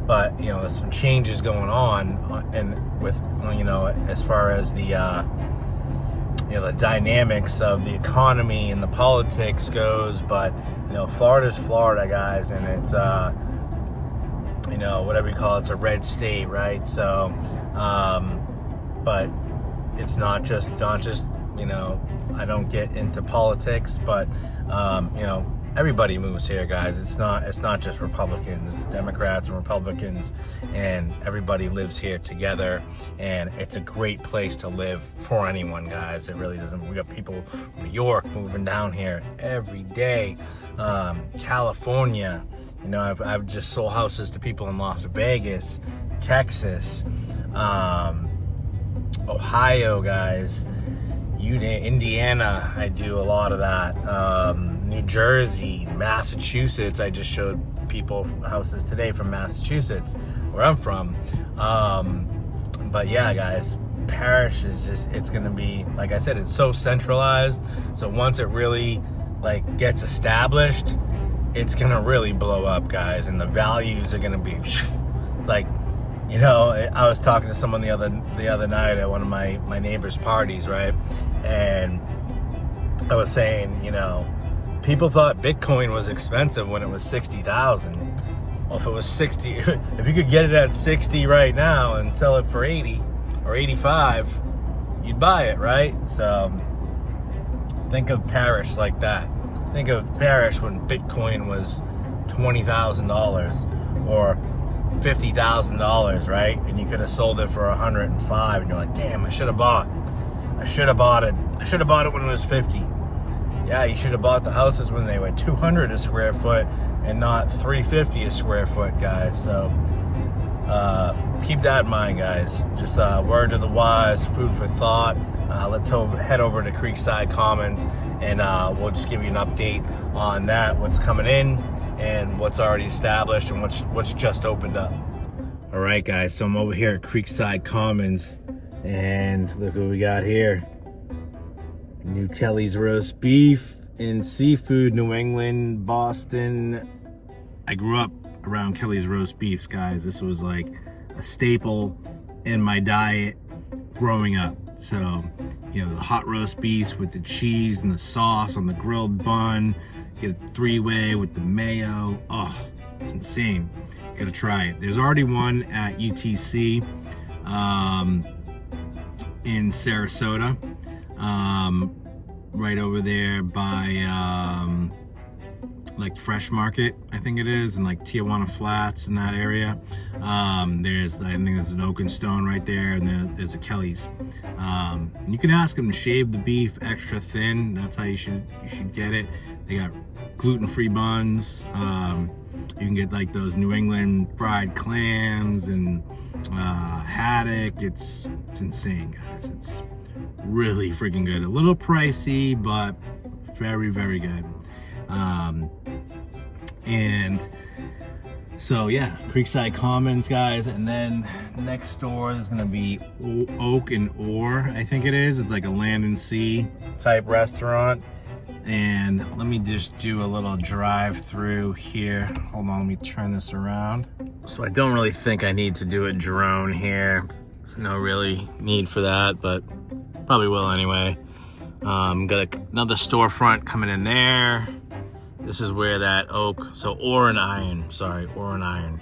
But you know, there's some changes going on, and with, you know, as far as the you know, the dynamics of the economy and the politics goes. But you know, Florida's Florida, guys, and it's you know, whatever you call it, it's a red state, right? So but it's not just you know, I don't get into politics, but you know, everybody moves here, guys. It's not just Republicans, it's Democrats and Republicans, and everybody lives here together, and it's a great place to live for anyone, guys. It really doesn't. We got people from New York moving down here every day, California, you know, I've just sold houses to people in Las Vegas, Texas, Ohio, guys, Indiana, I do a lot of that, New Jersey, Massachusetts. I just showed people houses today from Massachusetts, where I'm from. But yeah, guys, Parrish is just, it's gonna be, like I said, it's so centralized. So once it really like gets established, it's gonna really blow up, guys, and the values are gonna be like, you know, I was talking to someone the other night at one of my neighbor's parties, right? And I was saying, you know, people thought Bitcoin was expensive when it was 60,000. Well, if it was 60, if you could get it at 60 right now and sell it for 80 or 85, you'd buy it, right? So think of Parrish like that. Think of Parrish when Bitcoin was $20,000 or $50,000, right? And you could have sold it for 105, and you're like, damn, I should have bought it when it was 50. Yeah, you should have bought the houses when they were 200 a square foot and not 350 a square foot, guys. So keep that in mind, guys. Just word to the wise, food for thought. Let's head over to Creekside Commons, and we'll just give you an update on that, what's coming in and what's already established and what's just opened up. All right, guys, so I'm over here at Creekside Commons, and look what we got here. New Kelly's roast beef and seafood, New England, Boston. I grew up around Kelly's roast beefs, guys. This was like a staple in my diet growing up. So, you know, the hot roast beefs with the cheese and the sauce on the grilled bun. Get a 3-way with the mayo. Oh, it's insane. Gotta try it. There's already one at UTC in Sarasota, right over there by like Fresh Market, I think it is, and like Tijuana Flats in that area. I think there's an Oak and Stone right there, and there's a Kelly's. And you can ask them to shave the beef extra thin. That's how you should get it. They got gluten-free buns. You can get like those New England fried clams and haddock. It's insane, guys. It's really freaking good. A little pricey, but very, very good. And so yeah, Creekside Commons, guys, and then next door there's gonna be Oak and Ore, I think it is. It's like a land and sea type restaurant, And let me just do a little drive through here. Hold on, let me turn this around. So I don't really think I need to do a drone here. There's no really need for that, but probably will anyway. Got another storefront coming in there. This is where that oak, so ore and iron, ore and iron.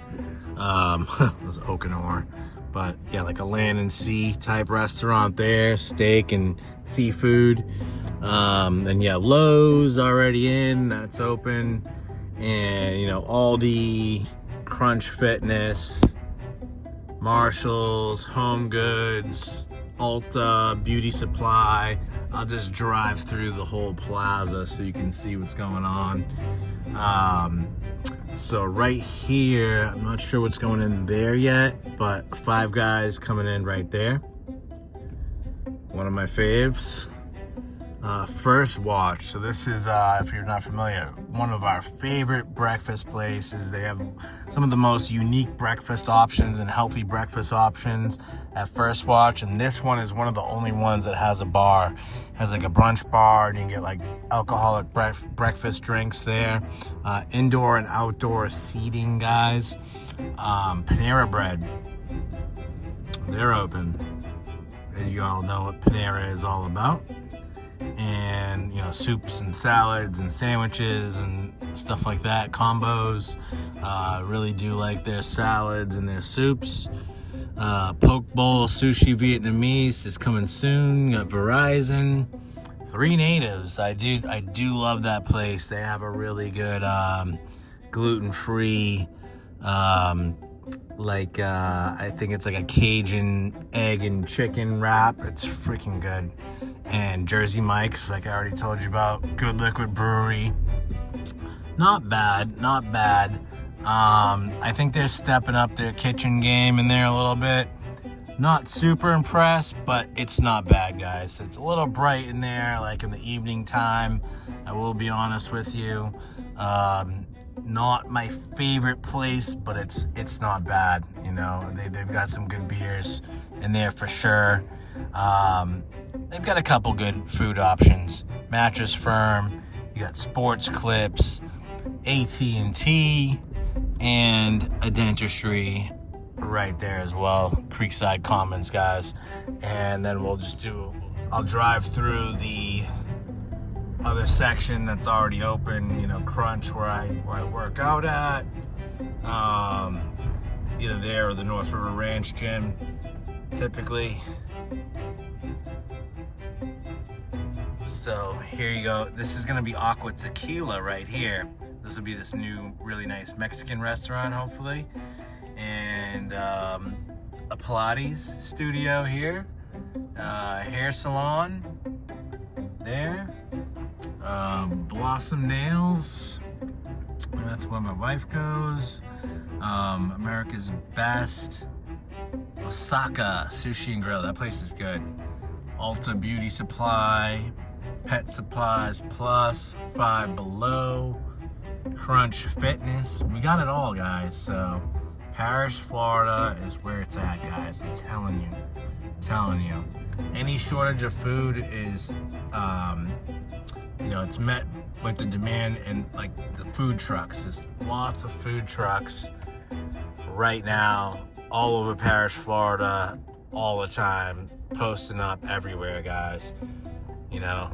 It was oak and ore. But yeah, like a land and sea type restaurant there, steak and seafood. Then yeah, Lowe's already in, that's open. And you know, Aldi, Crunch Fitness, Marshalls, Home Goods, Ulta, Beauty Supply. I'll just drive through the whole plaza so you can see what's going on. So right here, I'm not sure what's going in there yet, but Five Guys coming in right there. One of my faves. First Watch. So this is, if you're not familiar, one of our favorite breakfast places. They have some of the most unique breakfast options and healthy breakfast options at First Watch. And this one is one of the only ones that has a bar. It has like a brunch bar, and you can get like alcoholic breakfast drinks there. Indoor and outdoor seating, guys. Panera Bread. They're open. As you all know what Panera is all about. And you know, soups and salads and sandwiches and stuff like that, combos. Really do like their salads and their soups. Poke bowl sushi Vietnamese is coming soon. You got Verizon. Three Natives. I do love that place. They have a really good gluten-free I think it's like a Cajun egg and chicken wrap. It's freaking good. And Jersey Mike's, like I already told you about. Good Liquid Brewery. Not bad. I think they're stepping up their kitchen game in there a little bit. Not super impressed, but it's not bad, guys. It's a little bright in there, like in the evening time. I will be honest with you. Not my favorite place, but it's not bad. You know, they've got some good beers in there for sure. They've got a couple good food options. Mattress Firm, you got Sports Clips, AT&T, and a dentistry right there as well. Creekside Commons, guys. And then I'll drive through the other section that's already open, you know, Crunch, where I work out at, either there or the North River Ranch gym, typically. So here you go. This is gonna be Aqua Tequila right here. This will be this new, really nice Mexican restaurant, hopefully, and a Pilates studio here, hair salon there. Blossom Nails, that's where my wife goes. America's Best, Osaka Sushi and Grill, that place is good. Ulta Beauty Supply, Pet Supplies Plus, Five Below, Crunch Fitness. We got it all, guys. So Parrish, Florida is where it's at, guys. I'm telling you. Any shortage of food is you know, it's met with the demand, and like the food trucks. There's lots of food trucks right now all over Parrish, Florida, all the time, posting up everywhere, guys. You know,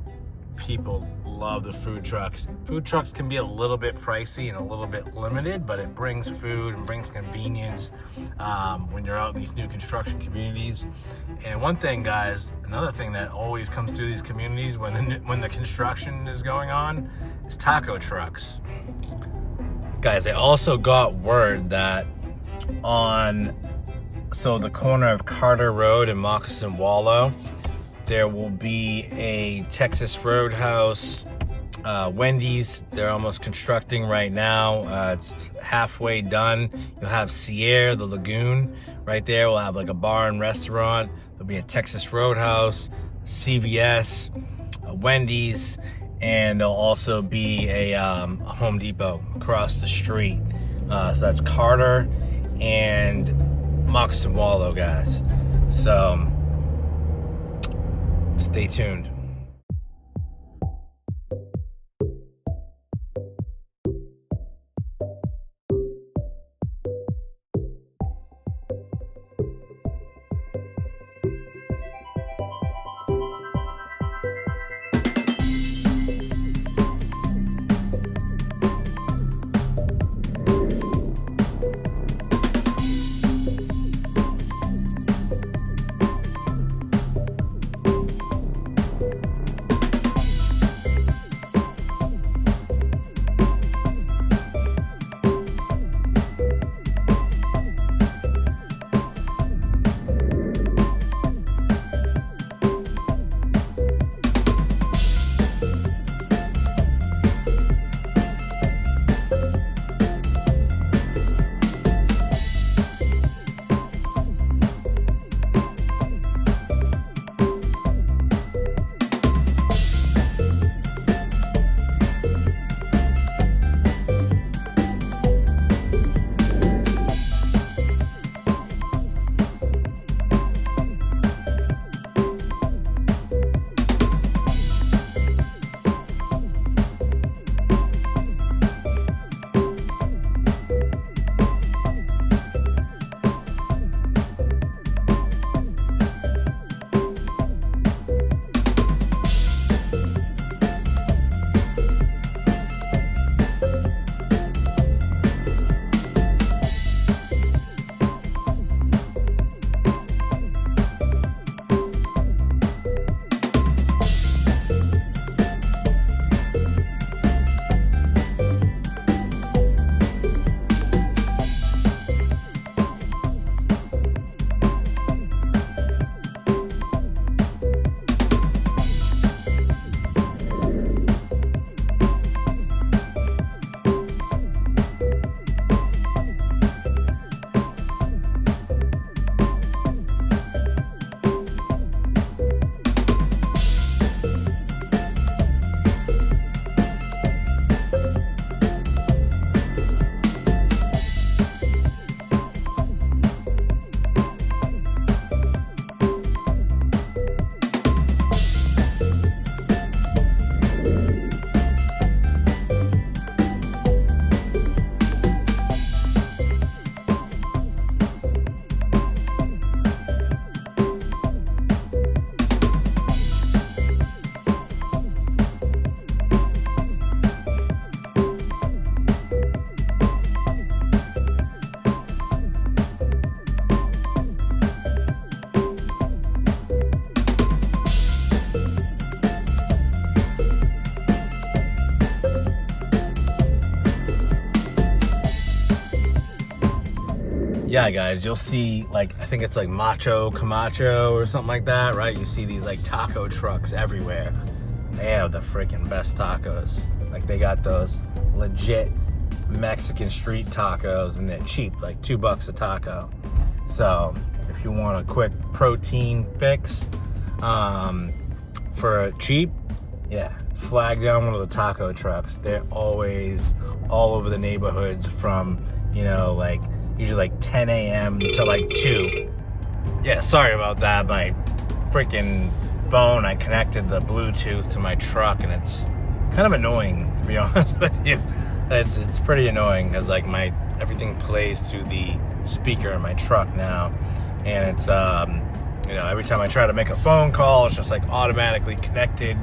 people love the food trucks. Food trucks can be a little bit pricey and a little bit limited, but it brings food and brings convenience when you're out in these new construction communities. And one thing, guys, another thing that always comes through these communities when the construction is going on is taco trucks. Guys, I also got word that so the corner of Carter Road and Moccasin Wallow, there will be a Texas Roadhouse, Wendy's. They're almost constructing right now. It's halfway done. You'll have Seaire, the lagoon, right there. We'll have like a bar and restaurant. There'll be a Texas Roadhouse, CVS, a Wendy's, and there'll also be a Home Depot across the street. So that's Carter and Moccasin Wallow, guys. So stay tuned. yeah, guys, you'll see, like, I think it's like Macho Camacho or something like that, right? You see these like taco trucks everywhere. They have the freaking best tacos. Like, they got those legit Mexican street tacos, and they're cheap, like $2 a taco. So if you want a quick protein fix for cheap, yeah, flag down one of the taco trucks. They're always all over the neighborhoods from, you know, like usually like 10 a.m. to like 2. Yeah, sorry about that. My freaking phone, I connected the Bluetooth to my truck, and it's kind of annoying, to be honest with you. It's pretty annoying because like everything plays through the speaker in my truck now, and it's you know, every time I try to make a phone call, it's just like automatically connected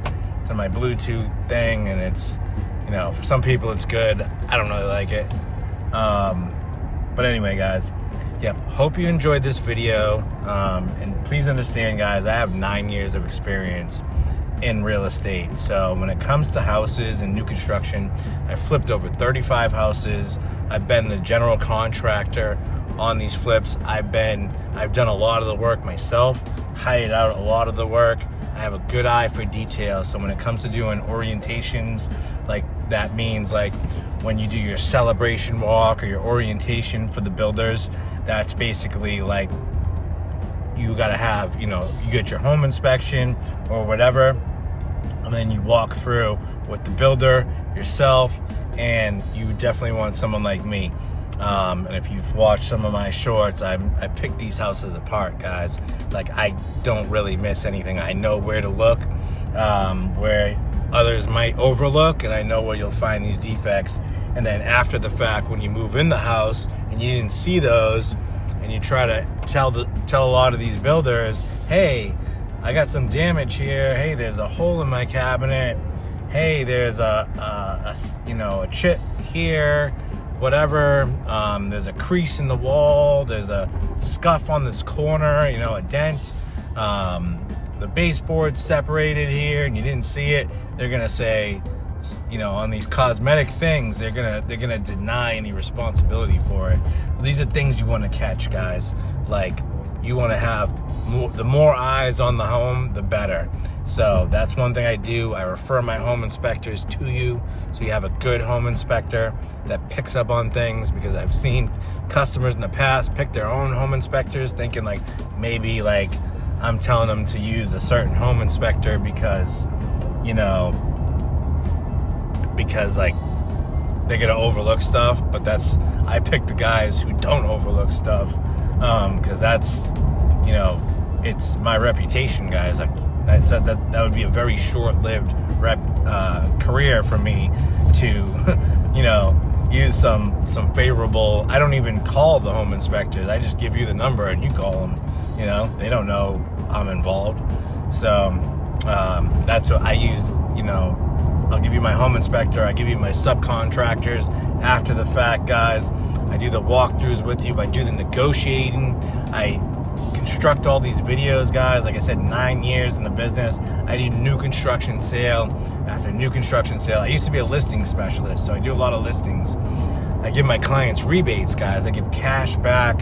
to my Bluetooth thing, and it's, you know, for some people it's good. I don't really like it. But anyway, guys, yeah, hope you enjoyed this video, and please understand, guys, I have 9 years of experience in real estate. So when it comes to houses and new construction, I've flipped over 35 houses. I've been the general contractor on these flips. I've done a lot of the work myself, hired out a lot of the work. I have a good eye for detail. So when it comes to doing orientations, like that means like when you do your celebration walk or your orientation for the builders, that's basically like you got to have, you know, you get your home inspection or whatever, and then you walk through with the builder yourself, and you definitely want someone like me. And if you've watched some of my shorts, I pick these houses apart, guys. Like, I don't really miss anything. I know where to look, where others might overlook, and I know where you'll find these defects. And then after the fact, when you move in the house and you didn't see those, and you try to tell a lot of these builders, hey, I got some damage here. Hey, there's a hole in my cabinet. Hey, there's a chip here, whatever. There's a crease in the wall. There's a scuff on this corner, you know, a dent. The baseboard's separated here, and you didn't see it. They're gonna say, you know, on these cosmetic things, they're gonna deny any responsibility for it. These are things you want to catch, guys. Like, you want to have the more eyes on the home, the better. So that's one thing I do. I refer my home inspectors to you, so you have a good home inspector that picks up on things, because I've seen customers in the past pick their own home inspectors thinking like maybe like I'm telling them to use a certain home inspector because, you know, because like they're gonna overlook stuff. But I pick the guys who don't overlook stuff, because that's, you know, it's my reputation, guys. Like that would be a very short-lived career for me to you know, use some favorable. I don't even call the home inspectors. I just give you the number and you call them. You know, they don't know I'm involved. So that's what I use. You know, I'll give you my home inspector. I give you my subcontractors after the fact, guys. I do the walkthroughs with you. I do the negotiating. I construct all these videos, guys. Like I said, 9 years in the business. I do new construction sale after new construction sale. I used to be a listing specialist, so I do a lot of listings. I give my clients rebates, guys. I give cash back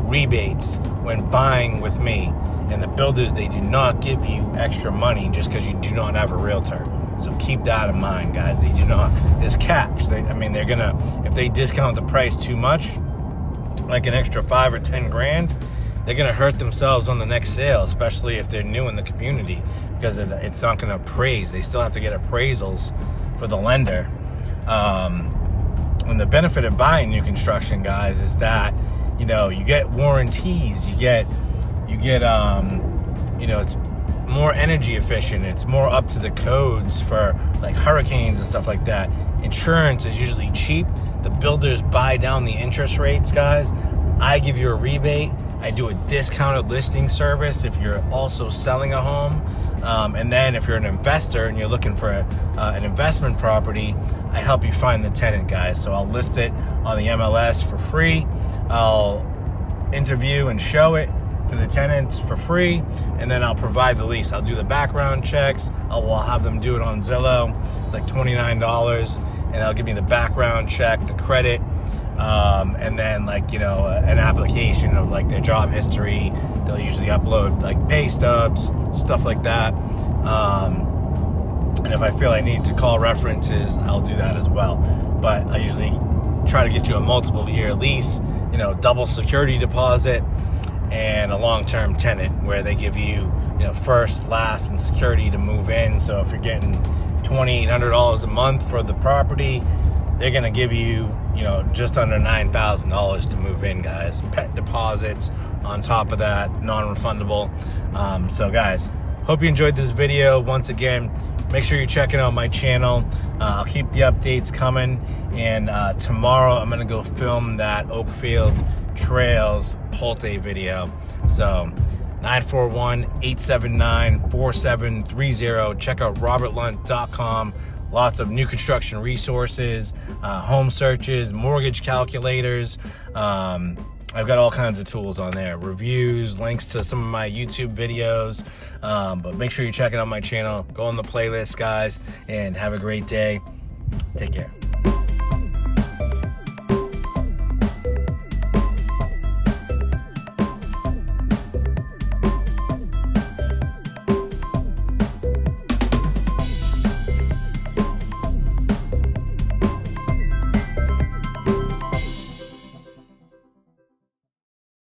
rebates when buying with me. And the builders, they do not give you extra money just because you do not have a realtor. So keep that in mind, guys. They do not. There's caps. They're gonna, if they discount the price too much, like an extra 5 or 10 grand, they're gonna hurt themselves on the next sale, especially if they're new in the community, because it's not gonna appraise. They still have to get appraisals for the lender. And the benefit of buying new construction, guys, is that, you know, you get warranties. You get, you know, it's more energy efficient. It's more up to the codes for like hurricanes and stuff like that. Insurance is usually cheap. The builders buy down the interest rates, guys. I give you a rebate. I do a discounted listing service if you're also selling a home. And then if you're an investor and you're looking for an investment property, I help you find the tenant, guys. So I'll list it on the MLS for free. I'll interview and show it to the tenants for free, and then I'll provide the lease. I'll do the background checks. I'll have them do it on Zillow. It's like $29, and they'll give me the background check, the credit, and then like, you know, an application of like their job history. They'll usually upload like pay stubs, stuff like that. And if I feel I need to call references, I'll do that as well. But I usually try to get you a multiple year lease, you know, double security deposit, and a long-term tenant where they give you, you know, first, last, and security to move in. So if you're getting $2,800 a month for the property, they're gonna give you, you know, just under $9,000 to move in, guys. Pet deposits on top of that, non-refundable. So guys, hope you enjoyed this video. Once again, make sure you're checking out my channel. I'll keep the updates coming, and tomorrow I'm gonna go film that Oakfield Trails Pulte video. So 941-879-4730. Check out robertlunt.com. Lots of new construction resources, home searches, mortgage calculators. I've got all kinds of tools on there, reviews, links to some of my YouTube videos. But make sure you're checking out my channel. Go on the playlist, guys, and have a great day. Take care.